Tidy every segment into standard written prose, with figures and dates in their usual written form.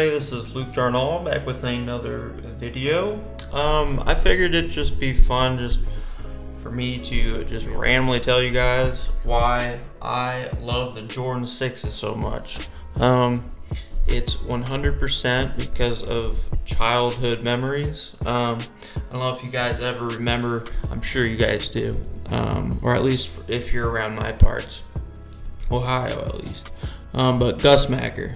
everybody, this is Luke Darnall back with another video. I figured it'd just be fun just for me to just randomly tell you guys why I love the Jordan 6s so much. It's 100% because of childhood memories. I don't know if you guys ever remember, I'm sure you guys do, or at least if you're around my parts, Ohio at least. But Gus Macker,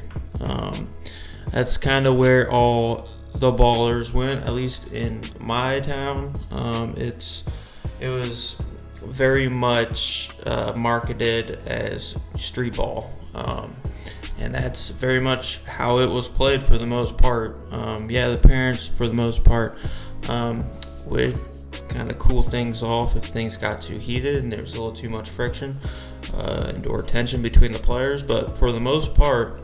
that's kind of where all the ballers went, at least in my town. It was very much marketed as street ball, and that's very much how it was played for the most part. The parents for the most part would kind of cool things off if things got too heated and there was a little too much friction or tension between the players, but for the most part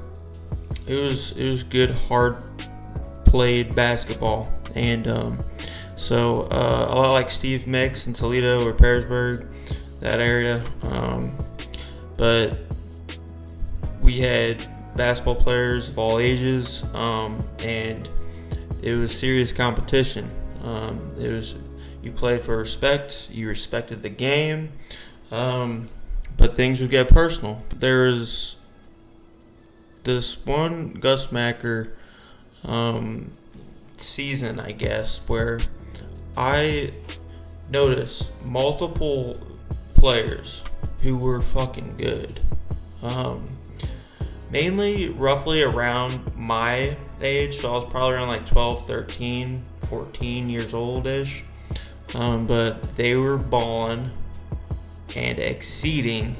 it was good, hard played basketball. And so a lot like Steve Mix in Toledo or Pearisburg, that area, but we had basketball players of all ages, and it was serious competition. You played for respect, you respected the game, but things would get personal. There was this one Gus Macker season, I guess, where I noticed multiple players who were fucking good. Mainly roughly around my age, so I was probably around like 12, 13, 14 years old-ish. But they were balling and exceeding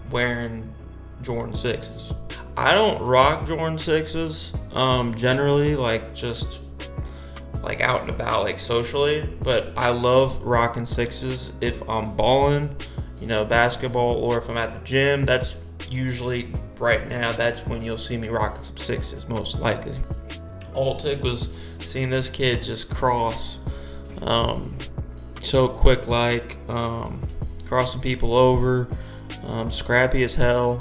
wearing Jordan 6s. I don't rock Jordan 6s generally, like just like out and about, like socially, but I love rocking 6s if I'm balling, basketball, or if I'm at the gym. That's usually right now, that's when you'll see me rocking some 6s, most likely. All it took was seeing this kid just cross so quick, like crossing people over, scrappy as hell.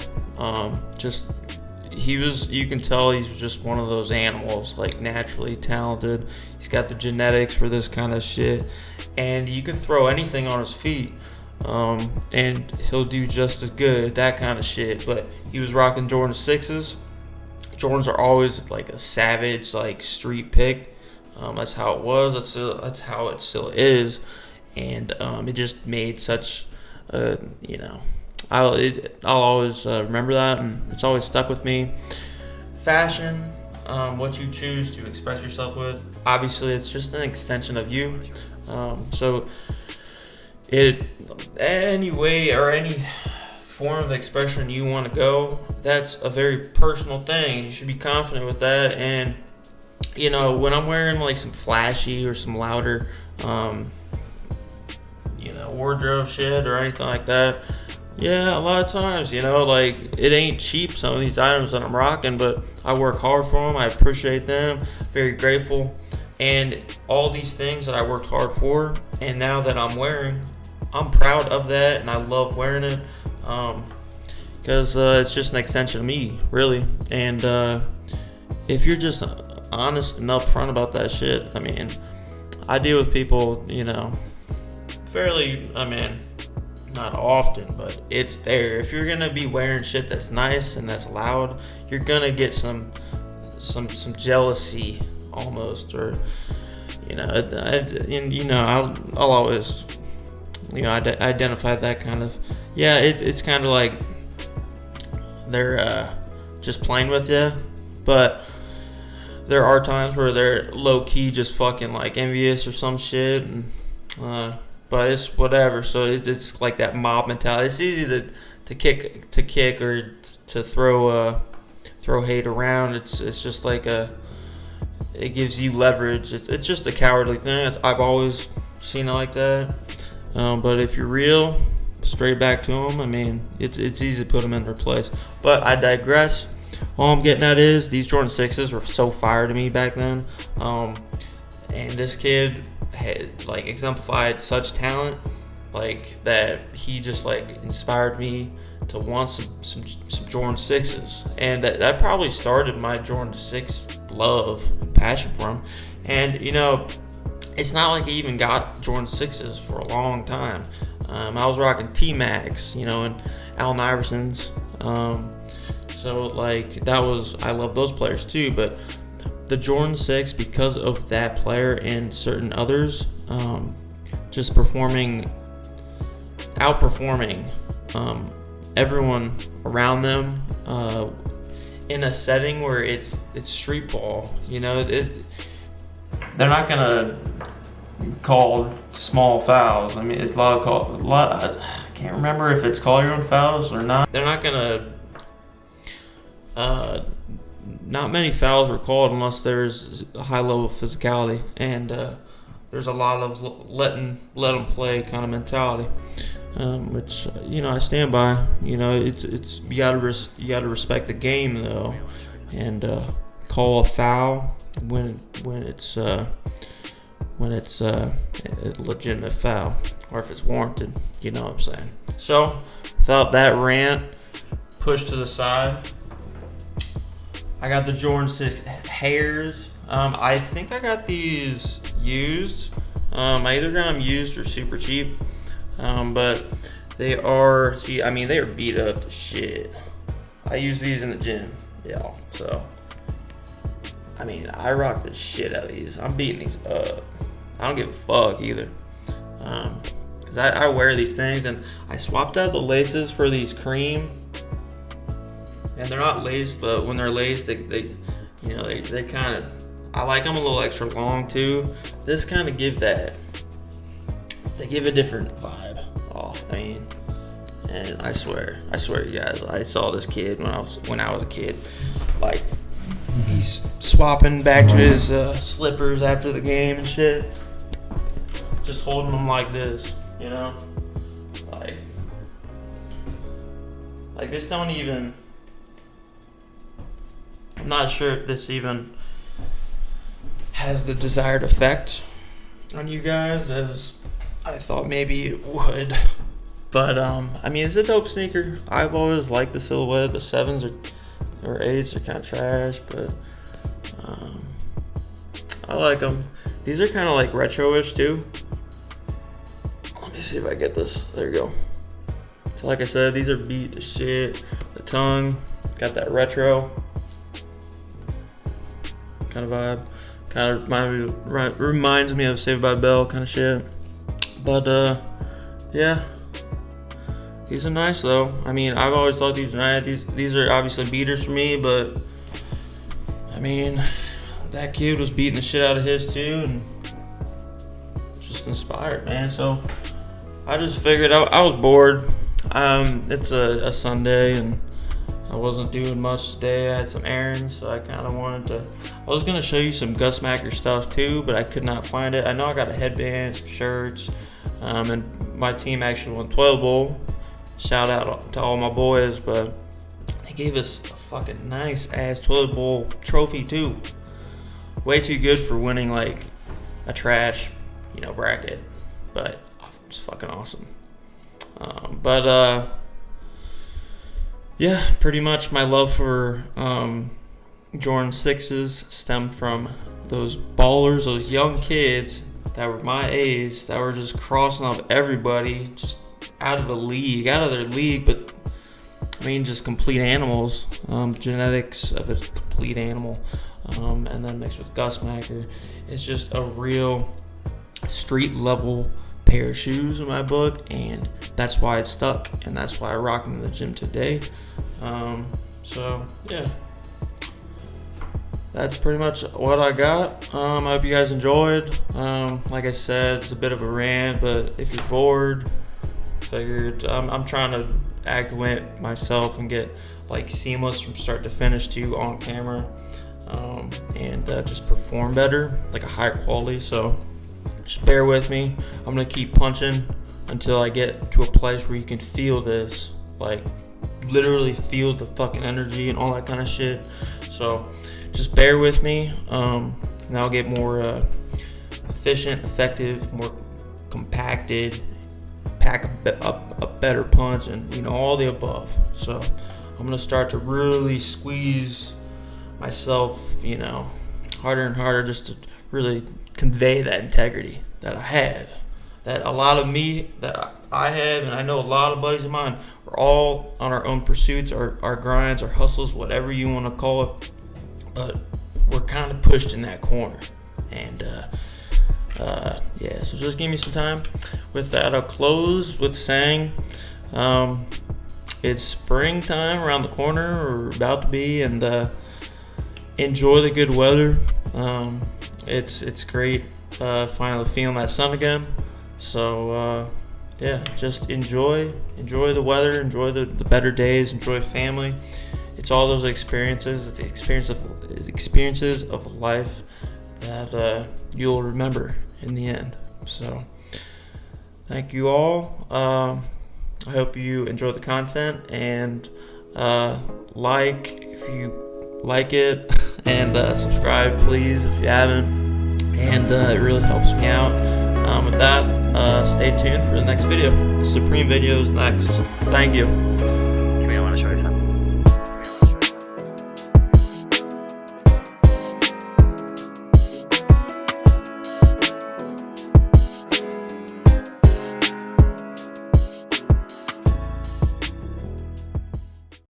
You can tell he's just one of those animals, like naturally talented. He's got the genetics for this kind of shit, and you can throw anything on his feet, and he'll do just as good, that kind of shit. But he was rocking Jordan 6s. Jordans are always like a savage, like street pick. That's how it was. That's how it still is, and it just made such, I'll always remember that, and it's always stuck with me. Fashion, what you choose to express yourself with, obviously it's just an extension of you. So any way or any form of expression you want to go, that's a very personal thing, and you should be confident with that. And when I'm wearing like some flashy or some louder wardrobe shit or anything like that, a lot of times, like it ain't cheap, some of these items that I'm rocking, but I work hard for them. I appreciate them, very grateful. And all these things that I worked hard for, and now that I'm wearing, I'm proud of that, and I love wearing it, because it's just an extension of me, really. And if you're just honest and upfront about that shit, I deal with people, fairly, not often, but it's there. If you're gonna be wearing shit that's nice and that's loud, you're gonna get some jealousy almost, or I'll always identify that kind of, it's kind of like they're just playing with you, but there are times where they're low-key just fucking like envious or some shit, and but it's whatever. So it's like that mob mentality. It's easy to kick or to throw hate around. It's just like it gives you leverage. It's just a cowardly thing. I've always seen it like that. But if you're real, straight back to them, it's easy to put them in their place. But I digress. All I'm getting at is these Jordan 6s were so fire to me back then. And this kid had like exemplified such talent like that he just like inspired me to want some Jordan 6s, and that probably started my Jordan 6 love and passion for him. And you know, it's not like I even got Jordan 6s for a long time. I was rocking T-Max, you know, and Allen Iverson's. So like I love those players too, but the Jordan 6, because of that player and certain others, just outperforming everyone around them in a setting where it's street ball. You know, they're not gonna call small fouls. I mean, it's I can't remember if it's call your own fouls or not. They're not gonna. Not many fouls are called unless there's a high level of physicality, and there's a lot of let them play kind of mentality, which you know I stand by. You know, it's you gotta respect the game though, and call a foul when it's a legitimate foul, or if it's warranted. You know what I'm saying? So without that rant pushed to the side, I got the Jordan 6 Hairs. I think I got these used. I either got them used or super cheap. But they are, I mean, they are beat up to shit. I use these in the gym, y'all. So, I mean, I rock the shit out of these. I'm beating these up. I don't give a fuck either. Because I wear these things, and I swapped out the laces for these cream. And they're not laced, but when they're laced, they kind of, I like them a little extra long too. This kind of they give a different vibe off. I mean, and I swear you guys, I saw this kid when I was a kid, like he's swapping back to his slippers after the game and shit, just holding them like this, you know, like this don't even. I'm not sure if this even has the desired effect on you guys as I thought maybe it would. But I mean, it's a dope sneaker. I've always liked the silhouette. The 7s or 8s are kind of trash, but I like them. These are kind of like retro-ish too. Let me see if I get this. There you go. So like I said, these are beat to shit. The tongue got that retro kind of vibe, kind of reminds me of Saved by the Bell kind of shit. But yeah, these are nice though. I mean, I've always thought these were nice. These are obviously beaters for me, but I mean, that kid was beating the shit out of his too, and just inspired, man. So I just figured I was bored. It's a Sunday and I wasn't doing much today. I had some errands, so I kind of wanted to. I was gonna show you some Gus Macker stuff too, but I could not find it. I know I got a headband, some shirts, and my team actually won Toilet Bowl. Shout out to all my boys, but they gave us a fucking nice ass Toilet Bowl trophy too. Way too good for winning like a trash, bracket, but it's fucking awesome. Yeah, pretty much my love for Jordan 6s stemmed from those ballers, those young kids that were my age, that were just crossing off everybody, just out of their league, but I mean, just complete animals, genetics of a complete animal, and then mixed with Gus Macker. It's just a real street level pair of shoes in my book, and that's why it's stuck, and that's why I rock them in the gym today. So yeah, that's pretty much what I got. I hope you guys enjoyed. Like I said, it's a bit of a rant, but if you're bored, figured I'm trying to acclimate myself and get like seamless from start to finish too on camera, and just perform better, like a higher quality. So just bear with me. I'm gonna keep punching until I get to a place where you can feel this, like literally feel the fucking energy and all that kind of shit. So just bear with me, and I'll get more efficient, effective, more compacted, pack a better punch, and all the above. So I'm gonna start to really squeeze myself, harder and harder, just to really convey that integrity that I have, that a lot of me that I have, and I know a lot of buddies of mine. We're all on our own pursuits, our grinds, our hustles, whatever you want to call it, but we're kind of pushed in that corner. And so just give me some time. With that, I'll close with saying it's springtime around the corner, or about to be, and enjoy the good weather. It's great finally feeling that sun again. So just enjoy the weather, enjoy the better days, enjoy family. It's all those experiences. It's the experiences of life that you'll remember in the end. So thank you all. I hope you enjoyed the content, and if you like it, and subscribe please if you haven't, and it really helps me out. With that, stay tuned for the next video. The Supreme video is next. Thank you.